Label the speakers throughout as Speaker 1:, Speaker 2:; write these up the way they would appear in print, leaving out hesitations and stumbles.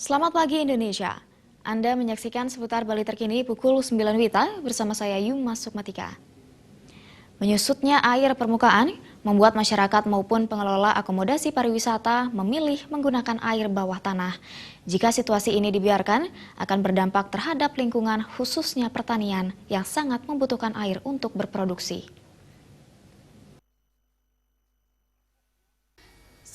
Speaker 1: Selamat pagi Indonesia. Anda menyaksikan seputar Bali terkini pukul 9 WITA bersama saya Yuma Sukmatika. Menyusutnya air permukaan membuat masyarakat maupun pengelola akomodasi pariwisata memilih menggunakan air bawah tanah. Jika situasi ini dibiarkan, akan berdampak terhadap lingkungan khususnya pertanian yang sangat membutuhkan air untuk berproduksi.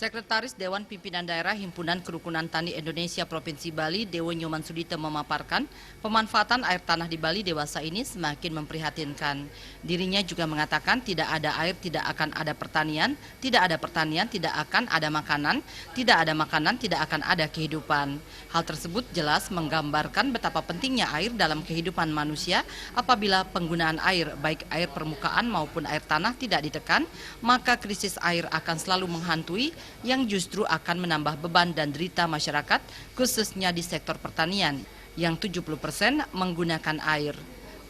Speaker 2: Sekretaris Dewan Pimpinan Daerah Himpunan Kerukunan Tani Indonesia Provinsi Bali, Dewo Nyoman Sudite memaparkan, pemanfaatan air tanah di Bali dewasa ini semakin memprihatinkan. Dirinya juga mengatakan tidak ada air tidak akan ada pertanian, tidak ada pertanian tidak akan ada makanan, tidak ada makanan tidak akan ada kehidupan. Hal tersebut jelas menggambarkan betapa pentingnya air dalam kehidupan manusia. Apabila penggunaan air, baik air permukaan maupun air tanah tidak ditekan, maka krisis air akan selalu menghantui yang justru akan menambah beban dan derita masyarakat, khususnya di sektor pertanian, yang 70% menggunakan air.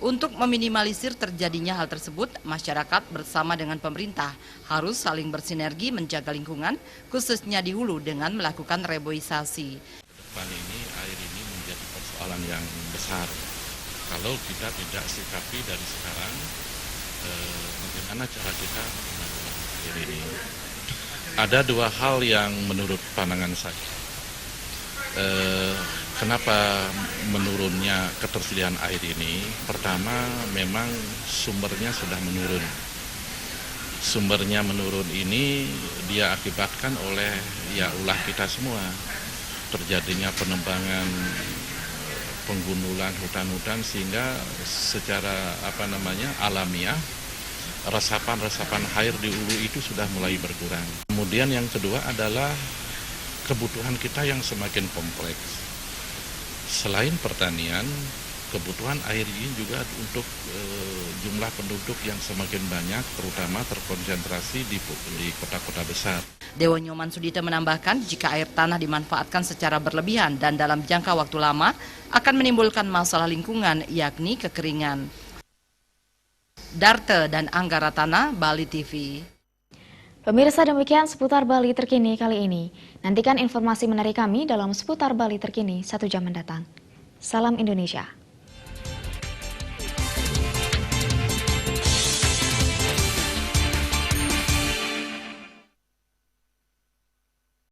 Speaker 2: Untuk meminimalisir terjadinya hal tersebut, masyarakat bersama dengan pemerintah harus saling bersinergi menjaga lingkungan, khususnya di hulu dengan melakukan reboisasi.
Speaker 3: Depan ini, air ini menjadi persoalan yang besar. Kalau kita tidak sikapi dari sekarang, bagaimana cara kita air ini? Ada dua hal yang menurut pandangan saya. Kenapa menurunnya ketersediaan air ini? Pertama, memang sumbernya sudah menurun. Sumbernya menurun ini dia akibatkan oleh ulah kita semua. Terjadinya penebangan, penggundulan hutan-hutan sehingga secara alamiah resapan-resapan air di hulu itu sudah mulai berkurang. Kemudian yang kedua adalah kebutuhan kita yang semakin kompleks. Selain pertanian, kebutuhan air ini juga untuk jumlah penduduk yang semakin banyak, terutama terkonsentrasi di kota-kota besar.
Speaker 2: Dewo Nyoman Sudite menambahkan, jika air tanah dimanfaatkan secara berlebihan dan dalam jangka waktu lama, akan menimbulkan masalah lingkungan, yakni kekeringan. Darte dan Angga Ratana, Bali TV.
Speaker 1: Pemirsa, demikian seputar Bali terkini kali ini. Nantikan informasi menarik kami dalam seputar Bali terkini 1 jam mendatang. Salam Indonesia.